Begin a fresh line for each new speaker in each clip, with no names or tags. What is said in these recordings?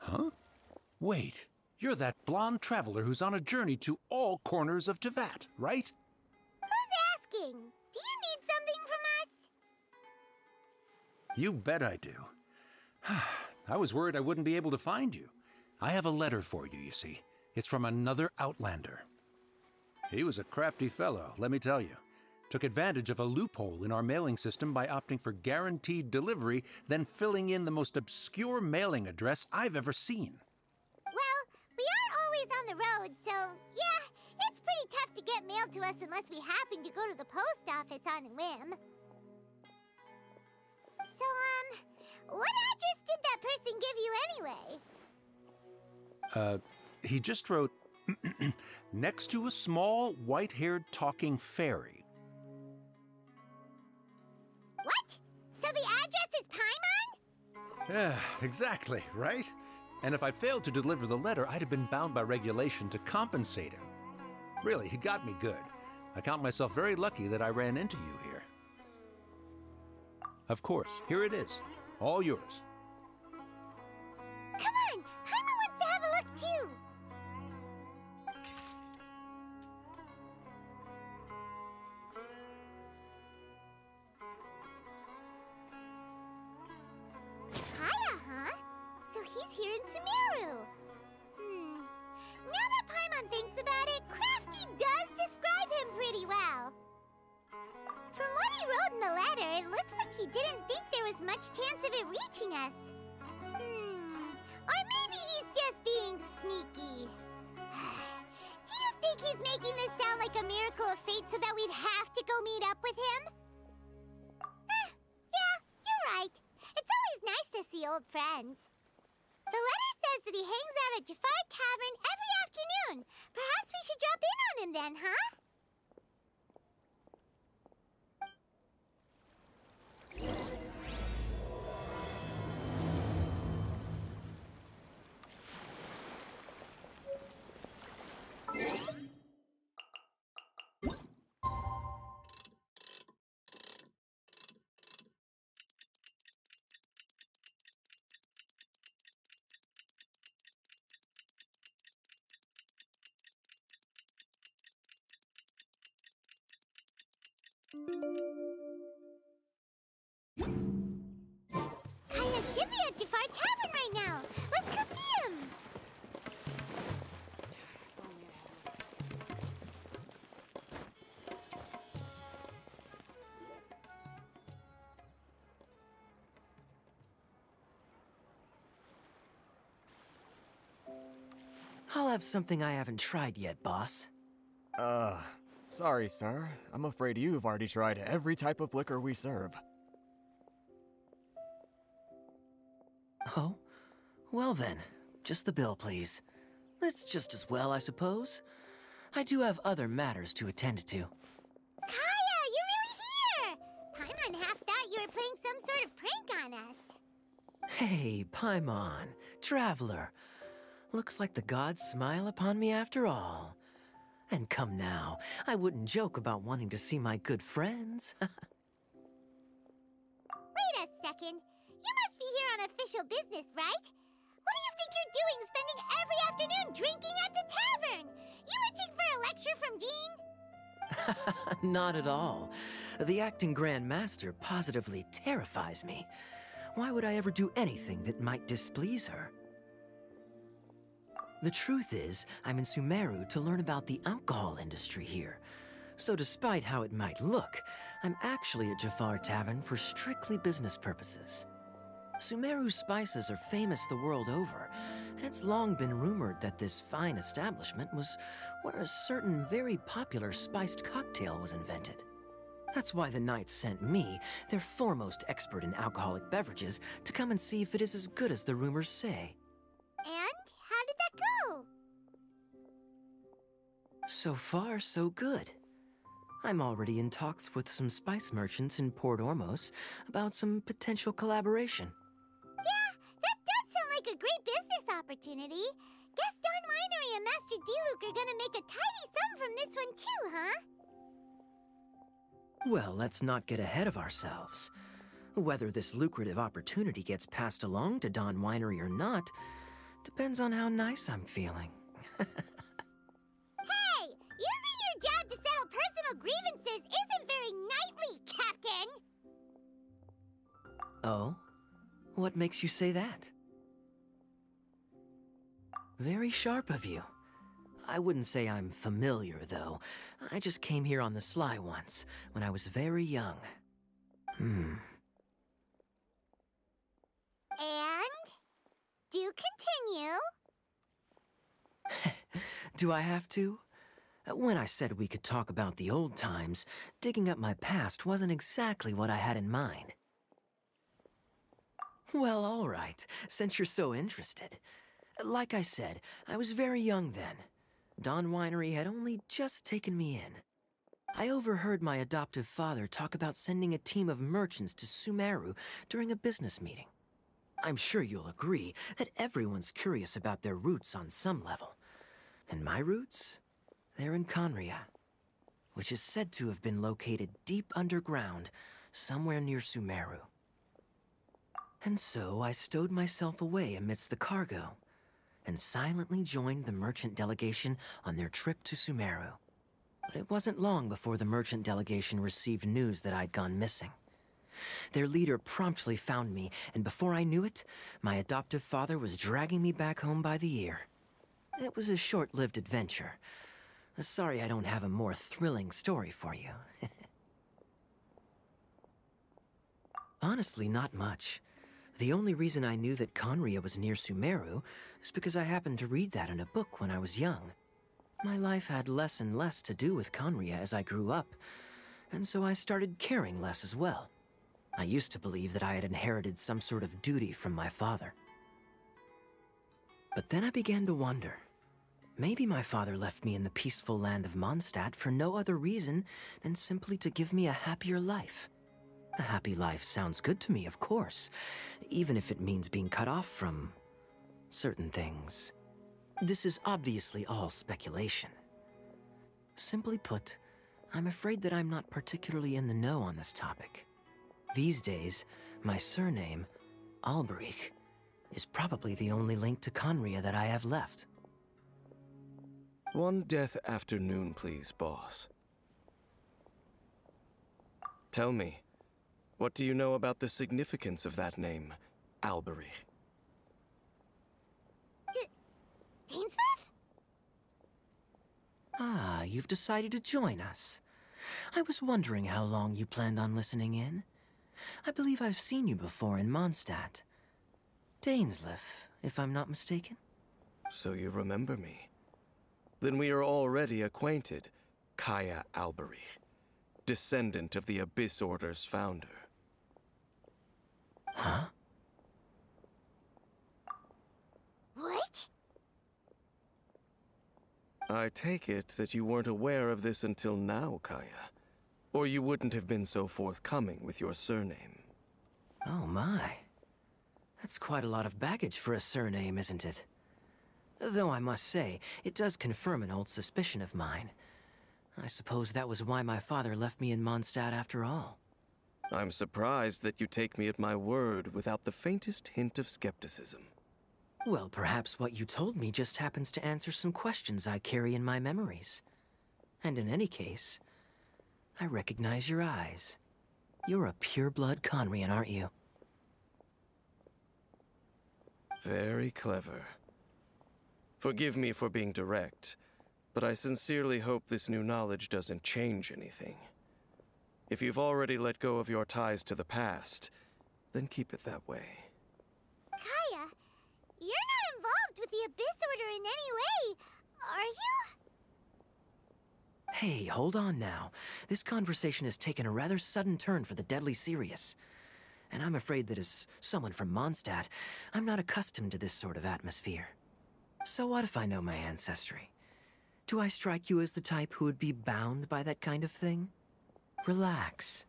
Huh? Wait, you're that blonde traveler who's on a journey to all corners of Teyvat, right?
Who's asking? Do you need something from us?
You bet I do. I was worried I wouldn't be able to find you. I have a letter for you, you see. It's from another Outlander. He was a crafty fellow, let me tell you. Took advantage of a loophole in our mailing system by opting for guaranteed delivery, then filling in the most obscure mailing address I've ever seen.
Well, we aren't always on the road, so yeah, it's pretty tough to get mail to us unless we happen to go to the post office on a whim. So, what address did that person give you anyway?
He just wrote, next to a small, white-haired talking fairy.
What? So the address is Paimon?
Yeah, exactly, right? And if I failed to deliver the letter, I'd have been bound by regulation to compensate him. Really, he got me good. I count myself very lucky that I ran into you here. Of course, here it is. All yours.
Come on! Paimon wants to have a look too! Kaeya, huh? So he's here in Sumeru. Now that Paimon thinks about it, Crafty does describe him pretty well. From what he wrote in the letter, it looks like he didn't think there was much chance of it reaching us. Or maybe he's just being sneaky. Do you think he's making this sound like a miracle of fate so that we'd have to go meet up with him? Yeah, you're right. It's always nice to see old friends. The letter says that he hangs out at Jafar Tavern every afternoon. Perhaps we should drop in on him then, huh? Kaeya should be at Jafar Tavern right now. Let's go see him.
I'll have something I haven't tried yet, boss.
Sorry, sir. I'm afraid you've already tried every type of liquor we serve.
Oh? Well then, just the bill, please. That's just as well, I suppose. I do have other matters to attend to.
Kaeya, you're really here! Paimon half thought you were playing some sort of prank on us.
Hey, Paimon, traveler. Looks like the gods smile upon me after all. And come now, I wouldn't joke about wanting to see my good friends.
Wait a second. You must be here on official business, right? What do you think you're doing spending every afternoon drinking at the tavern? You itching for a lecture from Jean?
Not at all. The acting Grand Master positively terrifies me. Why would I ever do anything that might displease her? The truth is, I'm in Sumeru to learn about the alcohol industry here. So despite how it might look, I'm actually at Jafar Tavern for strictly business purposes. Sumeru spices are famous the world over, and it's long been rumored that this fine establishment was where a certain very popular spiced cocktail was invented. That's why the Knights sent me, their foremost expert in alcoholic beverages, to come and see if it is as good as the rumors say.
And how did that go?
So far, so good. I'm already in talks with some spice merchants in Port Ormos about some potential collaboration.
Yeah, that does sound like a great business opportunity. Guess Don Winery and Master Diluc are gonna make a tidy sum from this one too, huh?
Well, let's not get ahead of ourselves. Whether this lucrative opportunity gets passed along to Don Winery or not depends on how nice I'm feeling.
Hey! Using your job to settle personal grievances isn't very knightly, Captain!
Oh? What makes you say that? Very sharp of you. I wouldn't say I'm familiar, though. I just came here on the sly once, when I was very young.
And? Do continue.
Do I have to? When I said we could talk about the old times, digging up my past wasn't exactly what I had in mind. Well, all right, since you're so interested. Like I said, I was very young then. Don Winery had only just taken me in. I overheard my adoptive father talk about sending a team of merchants to Sumeru during a business meeting. I'm sure you'll agree that everyone's curious about their roots on some level. And my roots? They're in Khaenri'ah, which is said to have been located deep underground, somewhere near Sumeru. And so I stowed myself away amidst the cargo, and silently joined the merchant delegation on their trip to Sumeru. But it wasn't long before the merchant delegation received news that I'd gone missing. Their leader promptly found me, and before I knew it, my adoptive father was dragging me back home by the ear. It was a short-lived adventure. Sorry I don't have a more thrilling story for you. Honestly, not much. The only reason I knew that Khaenri'ah was near Sumeru is because I happened to read that in a book when I was young. My life had less and less to do with Khaenri'ah as I grew up, and so I started caring less as well. I used to believe that I had inherited some sort of duty from my father. But then I began to wonder. Maybe my father left me in the peaceful land of Mondstadt for no other reason than simply to give me a happier life. A happy life sounds good to me, of course, even if it means being cut off from certain things. This is obviously all speculation. Simply put, I'm afraid that I'm not particularly in the know on this topic. These days, my surname, Alberich, is probably the only link to Khaenri'ah that I have left.
One death afternoon, please, boss. Tell me, what do you know about the significance of that name, Alberich?
Dainsleif?
Ah, you've decided to join us. I was wondering how long you planned on listening in. I believe I've seen you before in Mondstadt. Dainsleif, if I'm not mistaken.
So you remember me. Then we are already acquainted, Kaeya Alberich, descendant of the Abyss Order's founder.
Huh?
What?
I take it that you weren't aware of this until now, Kaeya. Or you wouldn't have been so forthcoming with your surname.
Oh my. That's quite a lot of baggage for a surname, isn't it? Though I must say, it does confirm an old suspicion of mine. I suppose that was why my father left me in Mondstadt after all.
I'm surprised that you take me at my word without the faintest hint of skepticism.
Well, perhaps what you told me just happens to answer some questions I carry in my memories. And in any case, I recognize your eyes. You're a pure-blood Khaenri'ah, aren't you?
Very clever. Forgive me for being direct, but I sincerely hope this new knowledge doesn't change anything. If you've already let go of your ties to the past, then keep it that way.
Kaeya, you're not involved with the Abyss Order in any way, are you?
Hey, hold on now. This conversation has taken a rather sudden turn for the deadly serious. And I'm afraid that as someone from Mondstadt, I'm not accustomed to this sort of atmosphere. So what if I know my ancestry? Do I strike you as the type who would be bound by that kind of thing? Relax.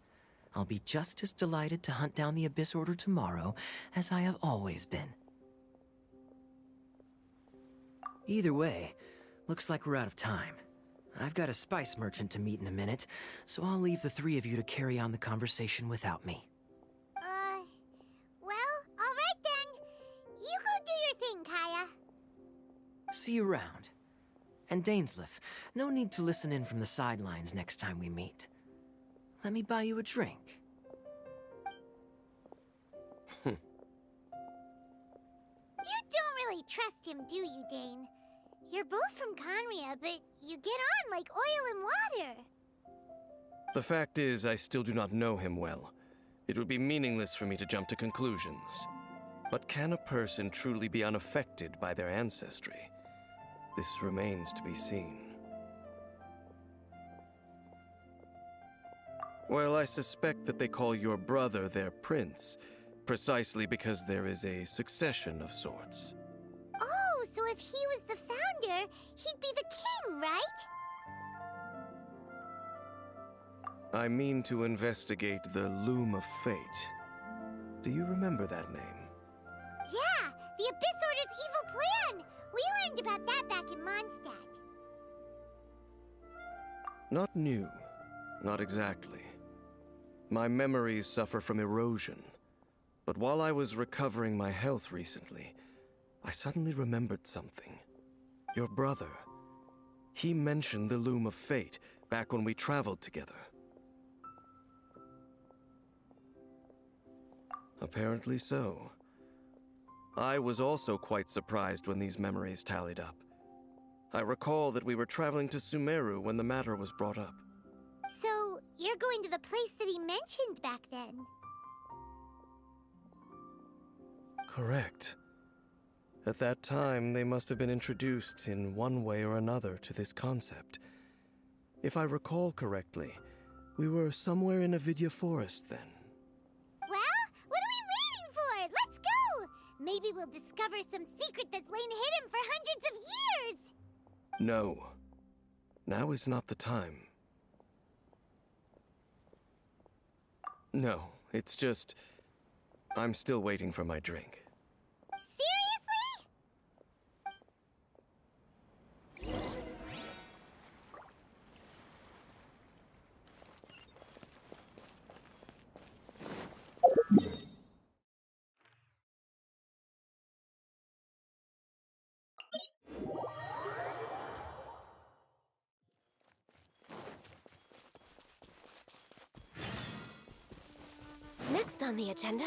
I'll be just as delighted to hunt down the Abyss Order tomorrow as I have always been. Either way, looks like we're out of time. I've got a spice merchant to meet in a minute, so I'll leave the three of you to carry on the conversation without me.
Well, alright then. You go do your thing, Kaeya.
See you around. And Dainsleif, no need to listen in from the sidelines next time we meet. Let me buy you a drink.
You don't really trust him, do you, Dane? You're both from Khaenri'ah, but you get on like oil and water.
The fact is, I still do not know him well. It would be meaningless for me to jump to conclusions. But can a person truly be unaffected by their ancestry? This remains to be seen. Well, I suspect that they call your brother their prince, precisely because there is a succession of sorts.
Oh, so if he was the founder, he'd be the king, right?
I mean to investigate the Loom of Fate. Do you remember that name?
Yeah, the Abyss Order's evil plan! We learned about that back in Mondstadt.
Not new. Not exactly. My memories suffer from erosion. But while I was recovering my health recently, I suddenly remembered something. Your brother. He mentioned the Loom of Fate back when we traveled together. Apparently so. I was also quite surprised when these memories tallied up. I recall that we were traveling to Sumeru when the matter was brought up.
So, you're going to the place that he mentioned back then?
Correct. At that time, they must have been introduced in one way or another to this concept. If I recall correctly, we were somewhere in Avidya Forest then.
Well, what are we waiting for? Let's go! Maybe we'll discover some secret that's lain hidden for hundreds of years!
No. Now is not the time. No, it's just... I'm still waiting for my drink.
Seriously?
Next on the agenda...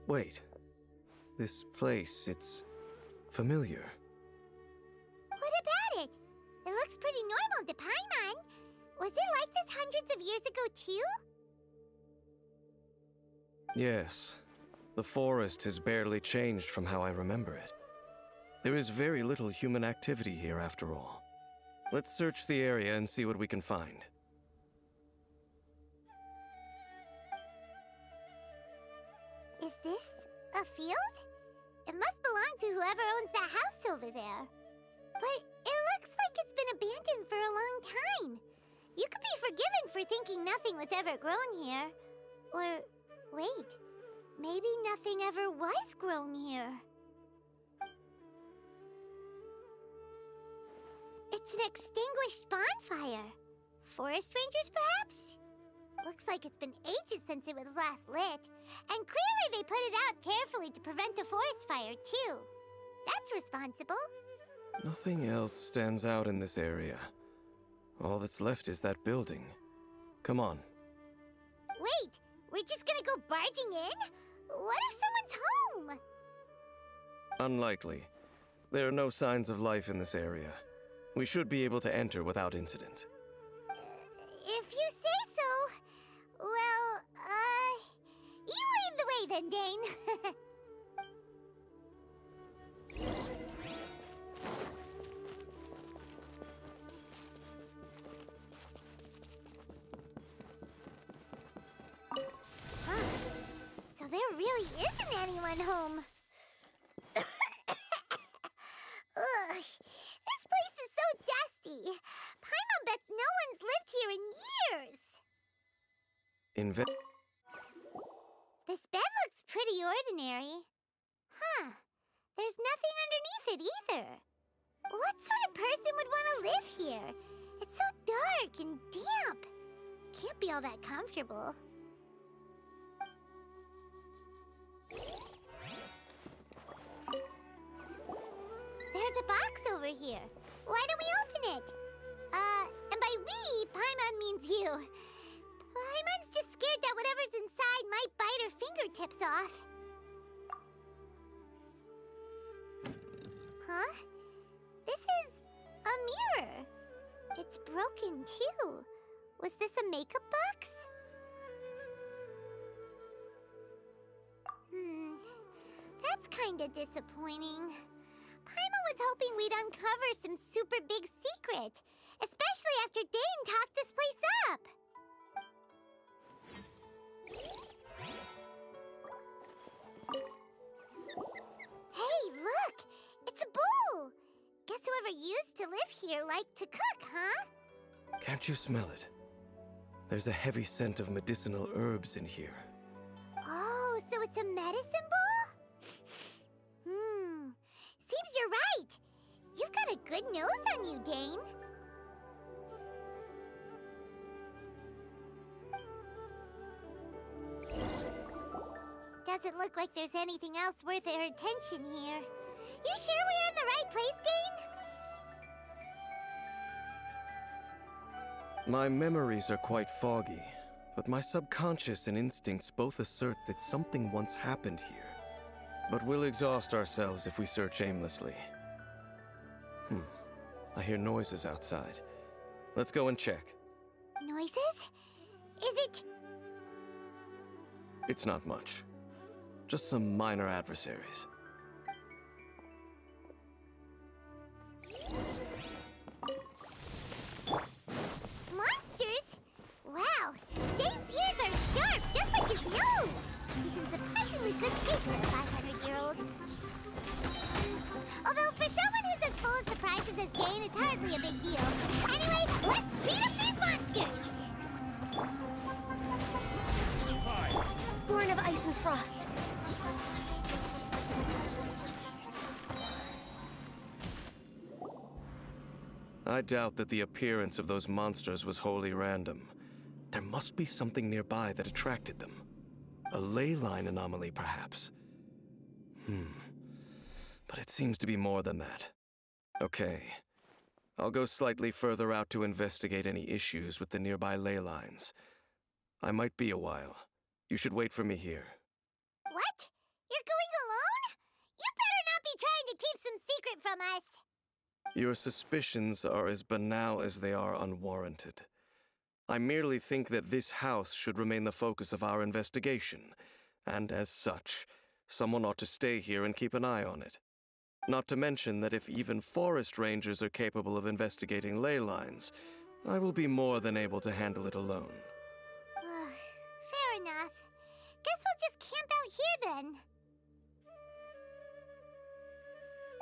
Wait. This place, it's... familiar.
What about it? It looks pretty normal to Paimon. Was it like this hundreds of years ago, too?
Yes. The forest has barely changed from how I remember it. There is very little human activity here after all. Let's search the area and see what we can find.
Is this a field? It must belong to whoever owns that house over there. But it looks like it's been abandoned for a long time. You could be forgiven for thinking nothing was ever grown here. Or, wait, maybe nothing ever was grown here. It's an extinguished bonfire. Forest rangers, perhaps? Looks like it's been ages since it was last lit. And clearly they put it out carefully to prevent a forest fire, too. That's responsible.
Nothing else stands out in this area. All that's left is that building. Come on.
Wait, we're just gonna go barging in? What if someone's home?
Unlikely. There are no signs of life in this area. We should be able to enter without incident.
If you say so. Well, you lead the way then, Dane. Huh. So there really isn't anyone home. Ugh, this place is so dusty. Paimon bets no one's lived here in years. This bed looks pretty ordinary. Huh. There's nothing underneath it either. What sort of person would want to live here? It's so dark and damp. Can't be all that comfortable. There's a box over here. Why don't we open it? And by we, Paimon means you. Paimon's just scared that whatever's inside might bite her fingertips off. Huh? This is a mirror. It's broken too. Was this a makeup box? That's kinda disappointing. Paimon was hoping we'd uncover some super big secret, especially after Dane talked this place up. Hey, look! It's a bowl! Guess whoever used to live here liked to cook, huh?
Can't you smell it? There's a heavy scent of medicinal herbs in here.
Oh, so it's a medicine bowl? Seems you're right. You've got a good nose on you, Dane. Doesn't look like there's anything else worth our attention here. You sure we're in the right place, Dane?
My memories are quite foggy, but my subconscious and instincts both assert that something once happened here. But we'll exhaust ourselves if we search aimlessly. I hear noises outside. Let's go and check.
Noises? Is it...
It's not much. Just some minor adversaries.
Monsters? Wow, Dane's ears are sharp, just like his nose. He's in surprisingly good shape for a 500-year-old. Although for someone who's as full of surprises as Dane, it's hardly a big deal. Anyway, let's beat up these monsters!
Born of ice and frost.
I doubt that the appearance of those monsters was wholly random. There must be something nearby that attracted them. A ley line anomaly, perhaps. But it seems to be more than that. Okay. I'll go slightly further out to investigate any issues with the nearby ley lines. I might be a while. You should wait for me here.
What? You're going alone? You better not be trying to keep some secret from us.
Your suspicions are as banal as they are unwarranted. I merely think that this house should remain the focus of our investigation, and as such, someone ought to stay here and keep an eye on it. Not to mention that if even forest rangers are capable of investigating ley lines, I will be more than able to handle it alone.
Fair enough. Guess we'll just camp out here then.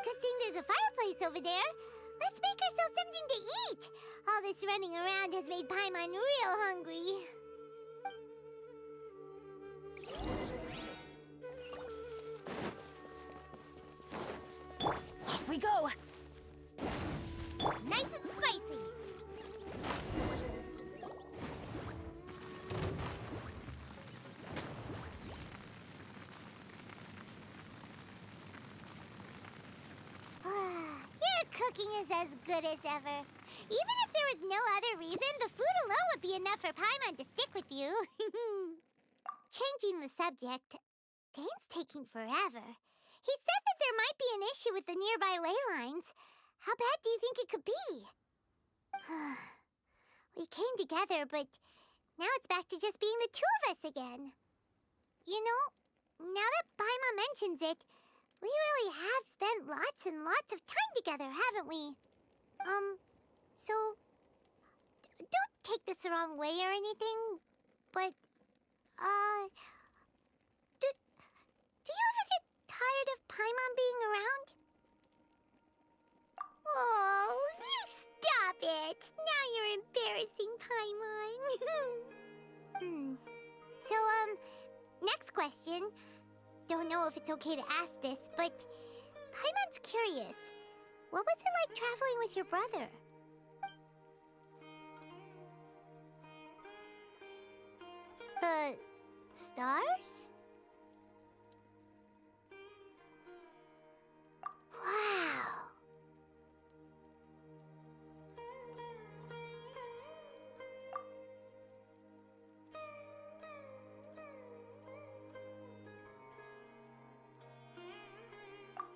Good thing there's a fireplace over there. Let's make ourselves something to eat. All this running around has made Paimon real hungry.
Off we go! Nice and spicy!
cooking is as good as ever. Even if there was no other reason, the food alone would be enough for Paimon to stick with you. Changing the subject, Dane's taking forever. He said that there might be an issue with the nearby ley lines. How bad do you think it could be? We came together, but now it's back to just being the two of us again. You know, now that Paimon mentions it, we really have spent lots and lots of time together, haven't we? So, don't take this the wrong way or anything, but, do you ever get tired of Paimon being around? Oh, you stop it! Now you're embarrassing, Paimon. So, next question. Don't know if it's okay to ask this, but Paimon's curious. What was it like traveling with your brother? The stars? Wow.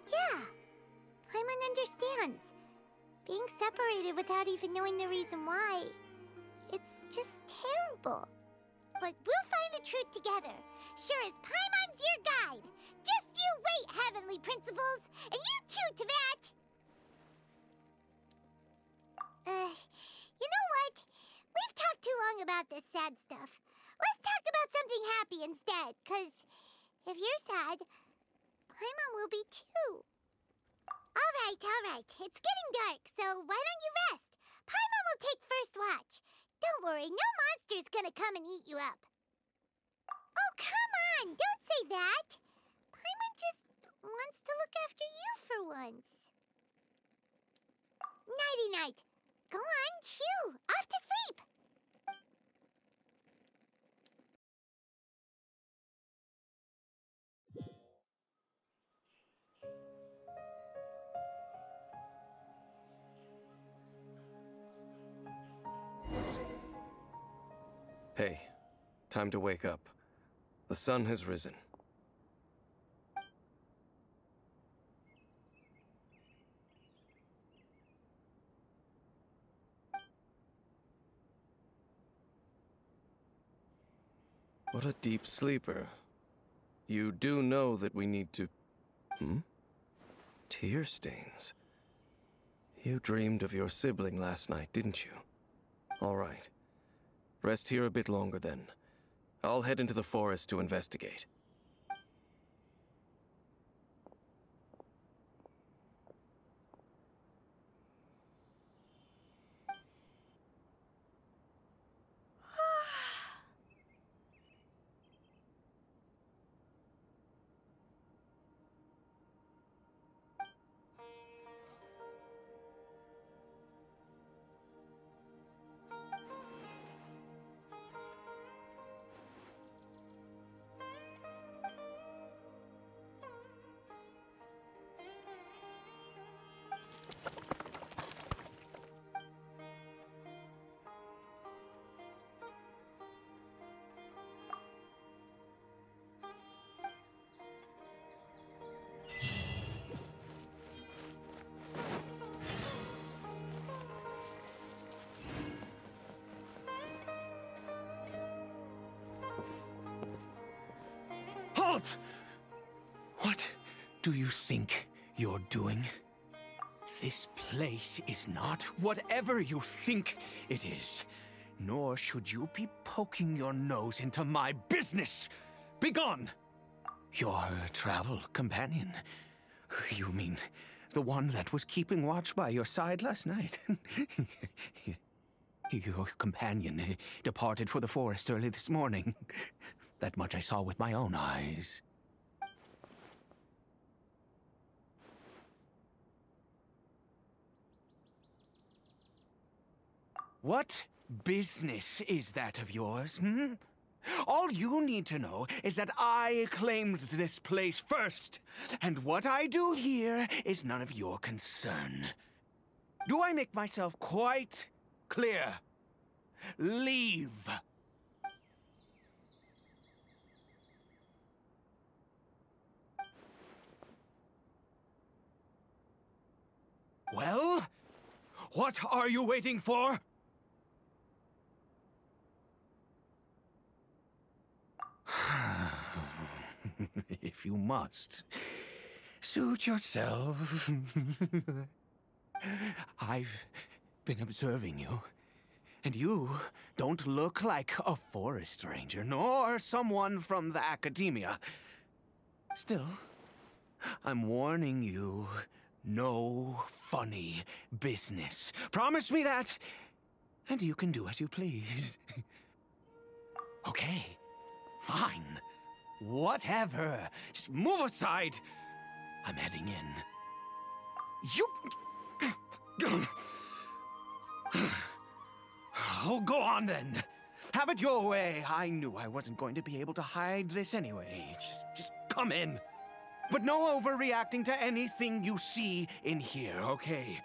Yeah, Paimon understands. Being separated without even knowing the reason why, it's just terrible. But we'll find the truth together. Sure as Paimon's your guide. Just you wait, Heavenly Principles! And you too, Teyvat! You know what? We've talked too long about this sad stuff. Let's talk about something happy instead, 'cause if you're sad, Paimon will be too. Alright. It's getting dark, so why don't you rest? Paimon will take first watch. Don't worry, no monster's gonna come and eat you up. Oh, come on! Don't say that! Paimon just wants to look after you for once. Nighty-night. Go on, shoo! Off to sleep!
Hey, time to wake up. The sun has risen. What a deep sleeper. You do know that we need to... Tear stains. You dreamed of your sibling last night, didn't you? All right. Rest here a bit longer then. I'll head into the forest to investigate.
Halt! What do you think you're doing? This place is not whatever you think it is. Nor should you be poking your nose into my business. Begone! Your travel companion. You mean the one that was keeping watch by your side last night? Your companion departed for the forest early this morning. That much I saw with my own eyes. What business is that of yours, All you need to know is that I claimed this place first, and what I do here is none of your concern.
Do I make myself quite clear? Leave. Well, what are you waiting for? If you must, suit yourself. I've been observing you, and you don't look like a forest ranger, nor someone from the academia. Still, I'm warning you, no funny business. Promise me that, and you can do as you please. Okay, fine. Whatever. Just move aside. I'm heading in. You... Oh, go on then. Have it your way. I knew I wasn't going to be able to hide this anyway. Just come in. But no overreacting to anything you see in here, okay?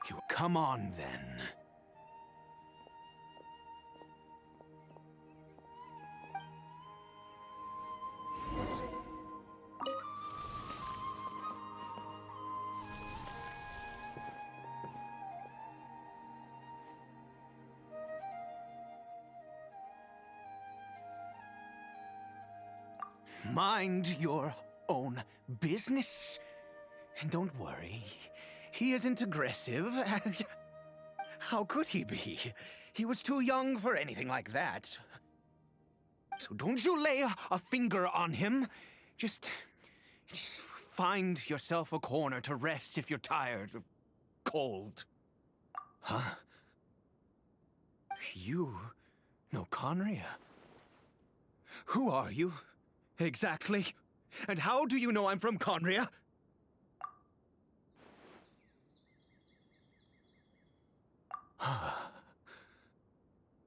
You come on then. Mind your own business. And don't worry, he isn't aggressive. How could he be? He was too young for anything like that. So don't you lay a finger on him. Just find yourself a corner to rest if you're tired or cold. Huh? You know Khaenri'ah? Who are you? Exactly. And how do you know I'm from Khaenri'ah?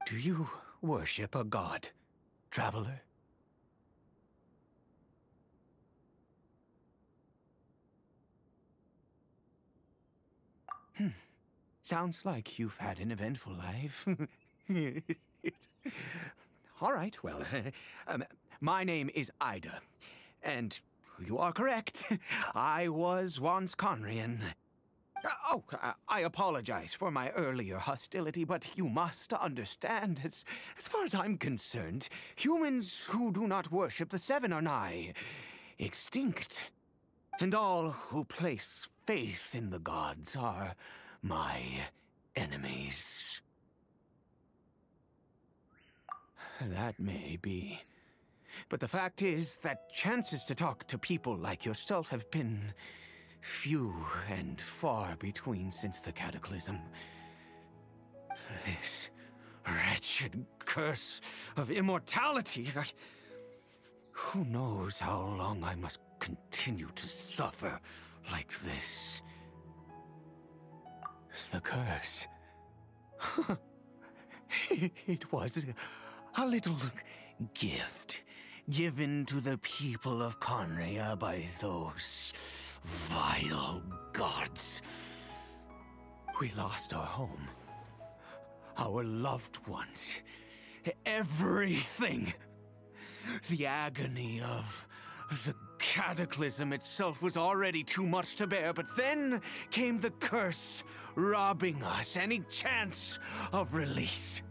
Do you worship a god, traveler? Sounds like you've had an eventful life. All right, well, my name is Ida, and you are correct. I was once Khaenri'ah. I apologize for my earlier hostility, but you must understand, as far as I'm concerned, humans who do not worship the Seven are nigh extinct. And all who place faith in the gods are my enemies. That may be. But the fact is that chances to talk to people like yourself have been few and far between since the cataclysm. This wretched curse of immortality. Who knows how long I must continue to suffer like this? The curse. It was a little gift given to the people of Khaenri'ah by those vile gods. We lost our home, our loved ones, everything. The agony of the cataclysm itself was already too much to bear, but then came the curse, robbing us any chance of release.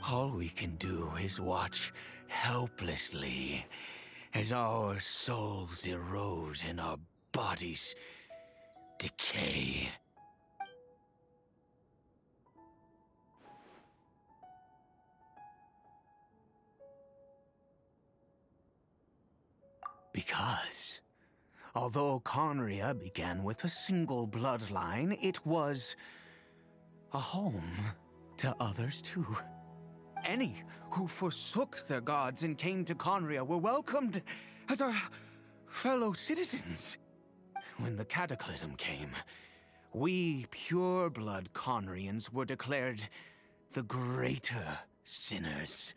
All we can do is watch helplessly as our souls erode and our bodies decay. Because, although Khaenri'ah began with a single bloodline, it was a home to others too. Any who forsook their gods and came to Khaenri'ah were welcomed as our fellow citizens. When the cataclysm came, we pure-blood Khaenri'ahns were declared the greater sinners.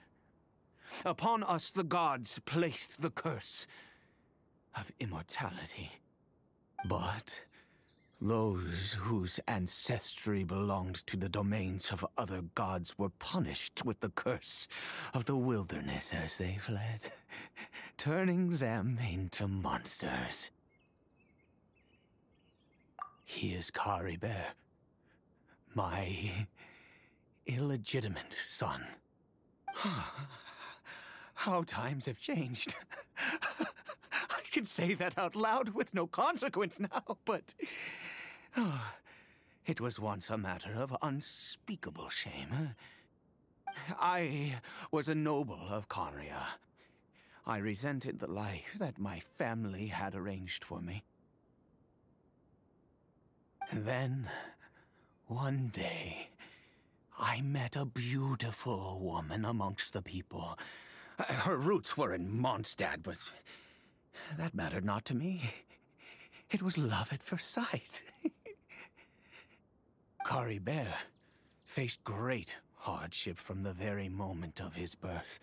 Upon us the gods placed the curse of immortality. But Those whose ancestry belonged to the domains of other gods were punished with the curse of the wilderness as they fled, turning them into monsters. He is Khaenri'ah, my illegitimate son. How times have changed. I can say that out loud with no consequence now, but it was once a matter of unspeakable shame. I was a noble of Khaenri'ah. I resented the life that my family had arranged for me. And then, one day, I met a beautiful woman amongst the people. Her roots were in Mondstadt, but that mattered not to me. It was love at first sight. Khaenri'ah faced great hardship from the very moment of his birth.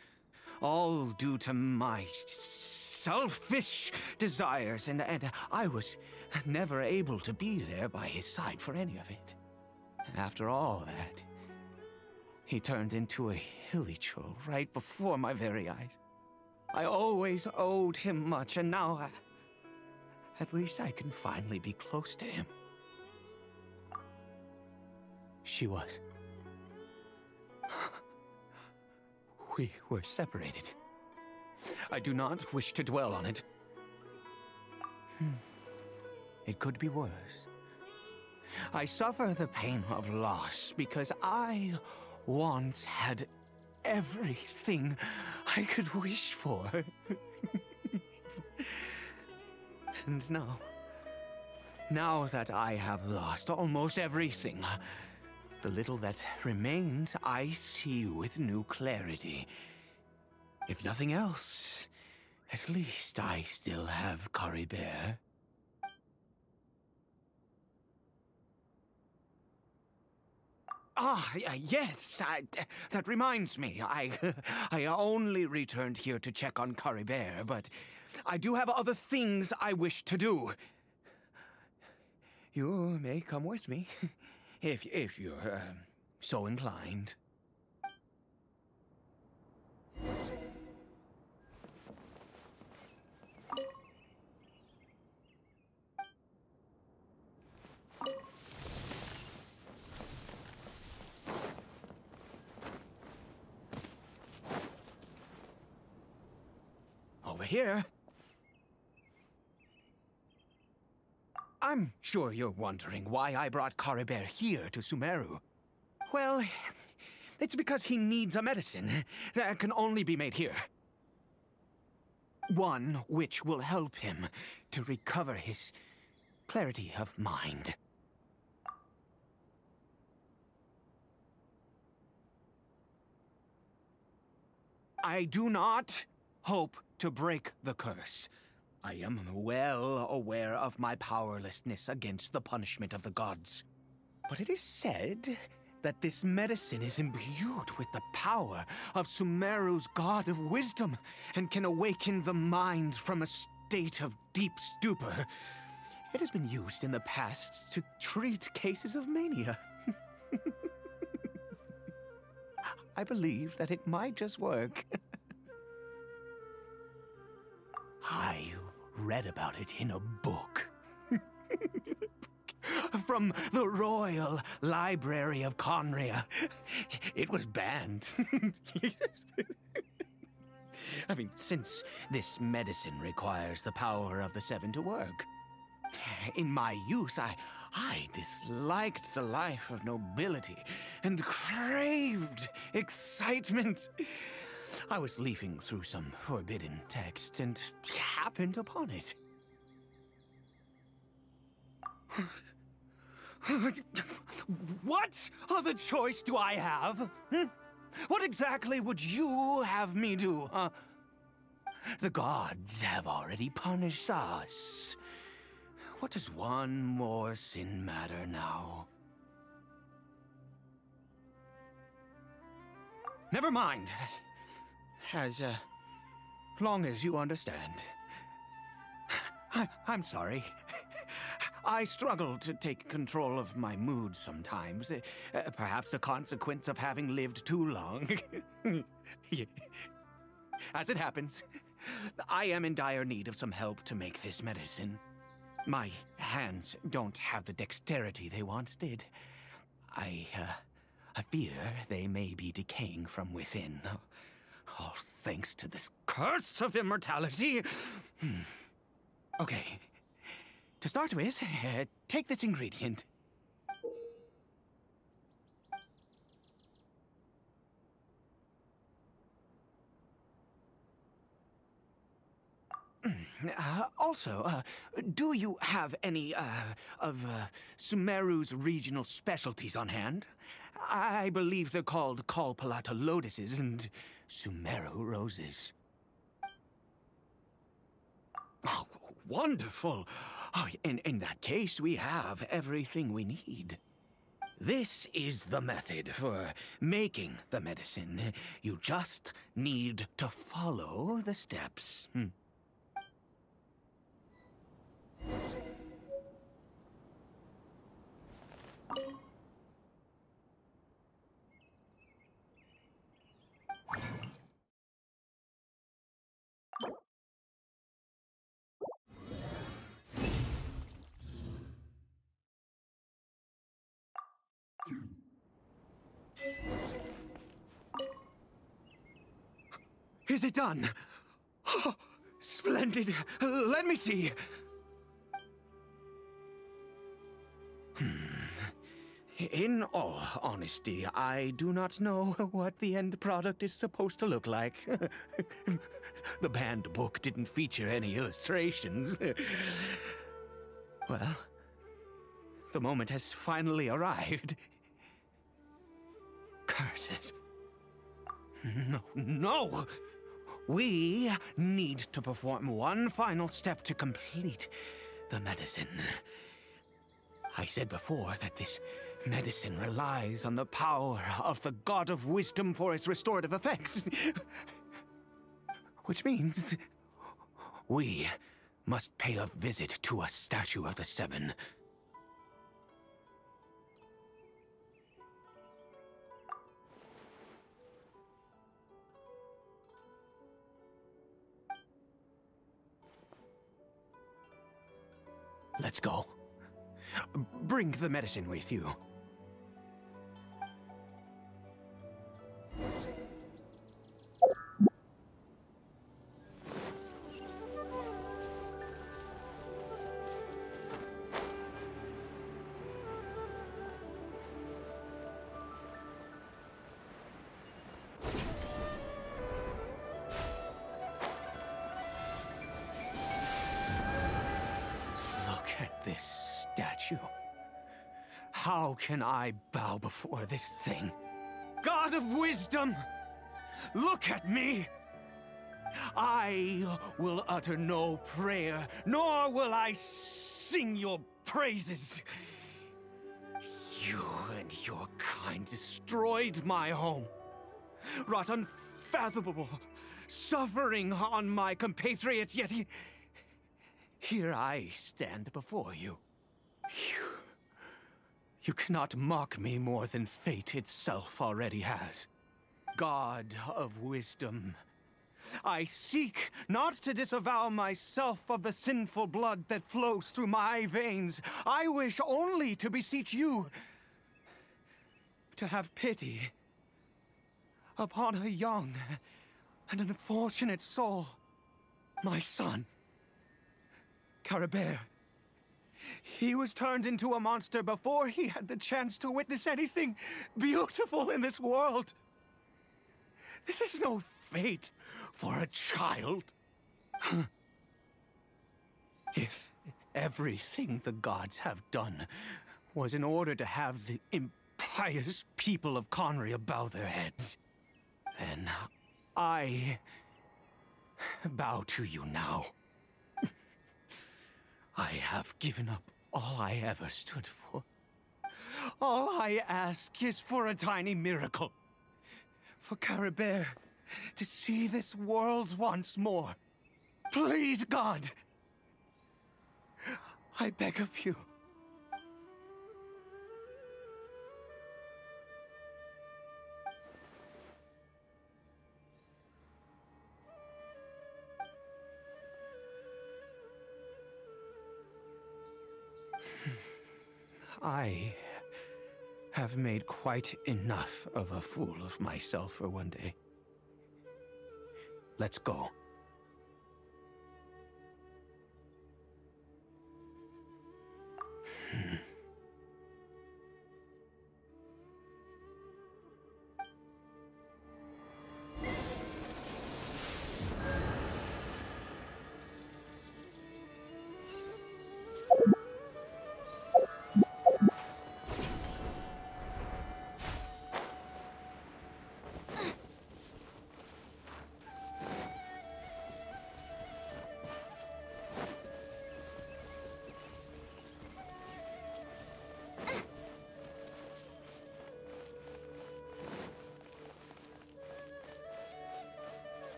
All due to my selfish desires, and I was never able to be there by his side for any of it. After all that, he turned into a hilly troll right before my very eyes. I always owed him much, and now at least I can finally be close to him. She was. We were separated. I do not wish to dwell on it. It could be worse. I suffer the pain of loss because I once had everything I could wish for. And now that I have lost almost everything, the little that remains I see with new clarity. If nothing else, at least I still have Khaenri'ah. Yes, that reminds me. I only returned here to check on Khaenri'ah, but I do have other things I wish to do. You may come with me, if you're so inclined. Over here. I'm sure you're wondering why I brought Khaenri'ah here to Sumeru. Well, it's because he needs a medicine that can only be made here. One which will help him to recover his clarity of mind. I do not hope to break the curse. I am well aware of my powerlessness against the punishment of the gods. But it is said that this medicine is imbued with the power of Sumeru's god of wisdom and can awaken the mind from a state of deep stupor. It has been used in the past to treat cases of mania. I believe that it might just work. I read about it in a book. From the Royal Library of Khaenri'ah. It was banned. I mean, since this medicine requires the power of the Seven to work. In my youth, I disliked the life of nobility and craved excitement. I was leafing through some forbidden text and happened upon it. What other choice do I have? What exactly would you have me do? The gods have already punished us. What does one more sin matter now? Never mind. As long as you understand. I'm sorry. I struggle to take control of my mood sometimes. Perhaps a consequence of having lived too long. Yeah. As it happens, I am in dire need of some help to make this medicine. My hands don't have the dexterity they once did. I fear they may be decaying from within. All thanks to this curse of immortality. Okay. To start with, take this ingredient. Also, do you have any, of Sumeru's regional specialties on hand? I believe they're called Kalpalata lotuses and Sumeru roses. Oh, wonderful! Oh, in that case, we have everything we need. This is the method for making the medicine. You just need to follow the steps. Is it done? Oh, splendid. Let me see. In all honesty, I do not know what the end product is supposed to look like. The banned book didn't feature any illustrations. Well, the moment has finally arrived. Curses. No! We need to perform one final step to complete the medicine. I said before that this medicine relies on the power of the God of Wisdom for its restorative effects. Which means we must pay a visit to a statue of the Seven. Let's go. Bring the medicine with you. This statue. How can I bow before this thing? God of Wisdom, look at me! I will utter no prayer, nor will I sing your praises. You and your kind destroyed my home, wrought unfathomable suffering on my compatriots, yet here I stand before you. You cannot mock me more than fate itself already has. God of Wisdom, I seek not to disavow myself of the sinful blood that flows through my veins. I wish only to beseech you to have pity upon a young and unfortunate soul, my son. Khaenri'ah. He was turned into a monster before he had the chance to witness anything beautiful in this world. This is no fate for a child. If everything the gods have done was in order to have the impious people of Khaenri'ah bow their heads, then I bow to you now. I have given up all I ever stood for. All I ask is for a tiny miracle. For Khaenri'ah to see this world once more. Please, God! I beg of you. I have made quite enough of a fool of myself for one day. Let's go.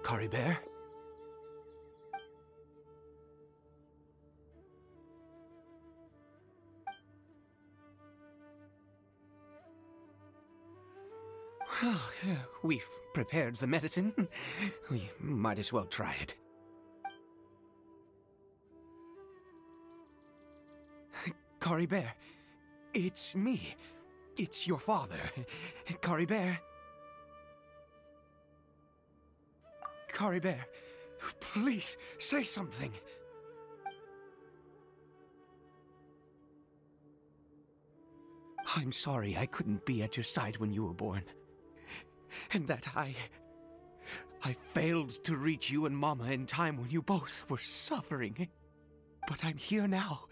Khaenri'ah? Well, we've prepared the medicine. We might as well try it. Khaenri'ah, it's me. It's your father. Khaenri'ah. Khaenri'ah, please say something. I'm sorry I couldn't be at your side when you were born. And that I failed to reach you and Mama in time when you both were suffering. But I'm here now.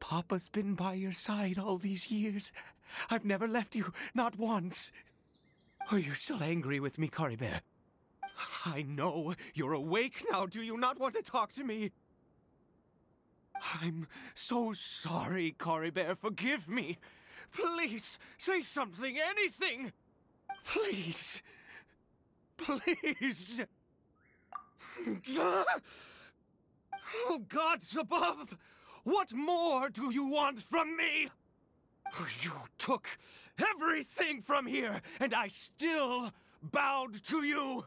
Papa's been by your side all these years. I've never left you, not once. Are you still angry with me, Khaenri'ah? I know you're awake now. Do you not want to talk to me? I'm so sorry, Khaenri'ah. Forgive me. Please, say something, anything. Please. Please. Oh, gods above! What more do you want from me? You took everything from here, and I still bowed to you.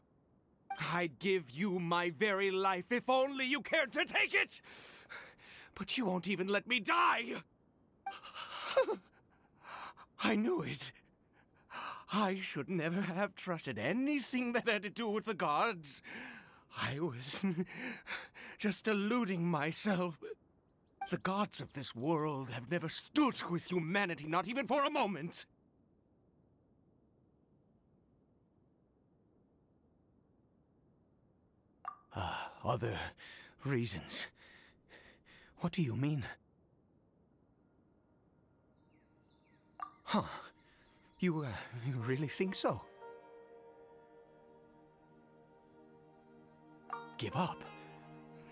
I'd give you my very life if only you cared to take it! But you won't even let me die! I knew it. I should never have trusted anything that had to do with the gods. I was just deluding myself. The gods of this world have never stood with humanity, not even for a moment. Other reasons. What do you mean? Huh. You really think so? Give up?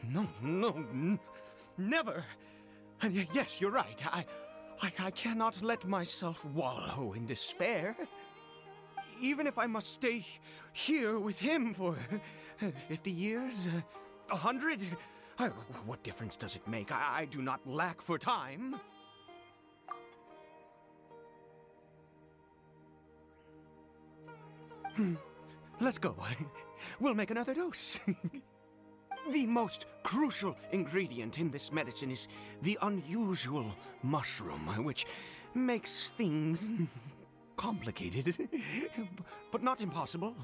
No, never. And yes, you're right. I cannot let myself wallow in despair. Even if I must stay here with him for 50 years, 100, what difference does it make? I do not lack for time. Let's go. We'll make another dose. The most crucial ingredient in this medicine is the unusual mushroom, which makes things complicated, but not impossible.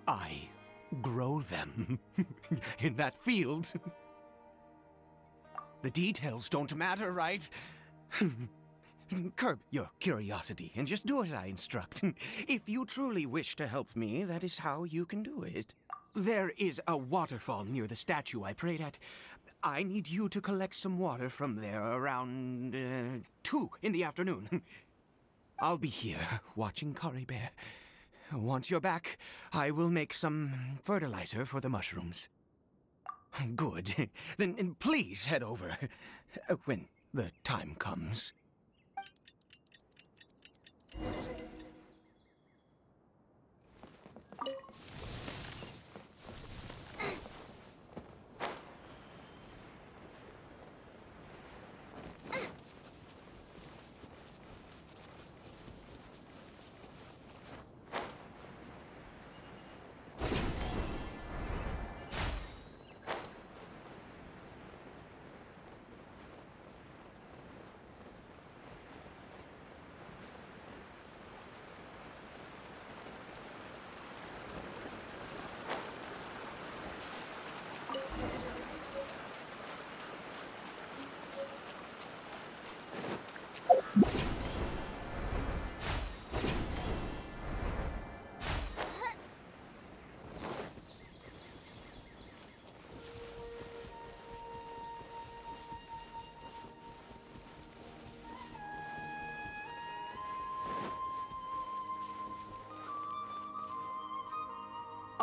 I grow them in that field. The details don't matter, right? Curb your curiosity and just do as I instruct. If you truly wish to help me, that is how you can do it. There is a waterfall near the statue I prayed at. I need you to collect some water from there around 2 in the afternoon. I'll be here watching Khaenri'ah. Once you're back, I will make some fertilizer for the mushrooms. Good. Then please head over when the time comes.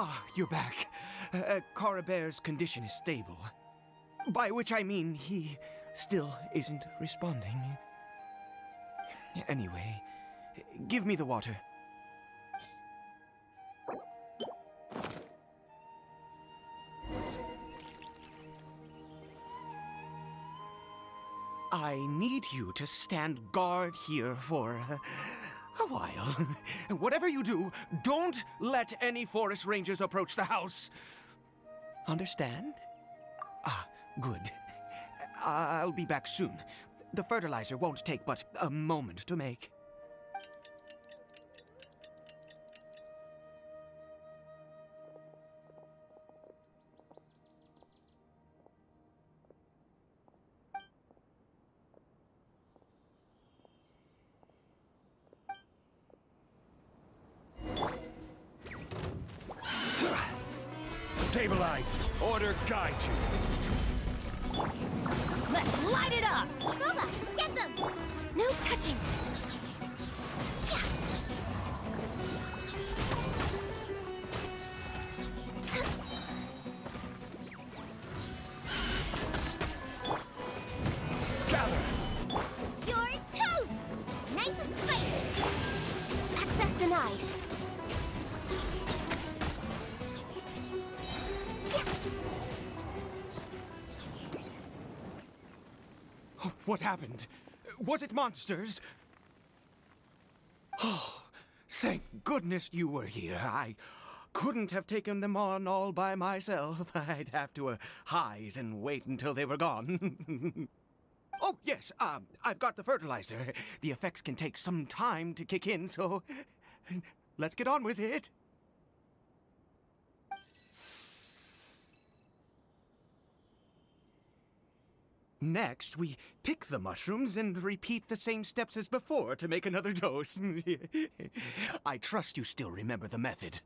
Ah, you're back. Coribear's condition is stable. By which I mean he still isn't responding. Anyway, give me the water. I need you to stand guard here for a while. Whatever you do, don't let any forest rangers approach the house. Understand? Ah, good. I'll be back soon. The fertilizer won't take but a moment to make.
Stabilize! Order guide you!
Let's light it up!
Booba, get them!
No touching!
Gather!
You're toast! Nice and spicy!
Access denied.
What happened? Was it monsters? Oh, thank goodness you were here. I couldn't have taken them on all by myself. I'd have to hide and wait until they were gone. Oh, yes, I've got the fertilizer. The effects can take some time to kick in, so let's get on with it. Next, we pick the mushrooms and repeat the same steps as before to make another dose. I trust you still remember the method.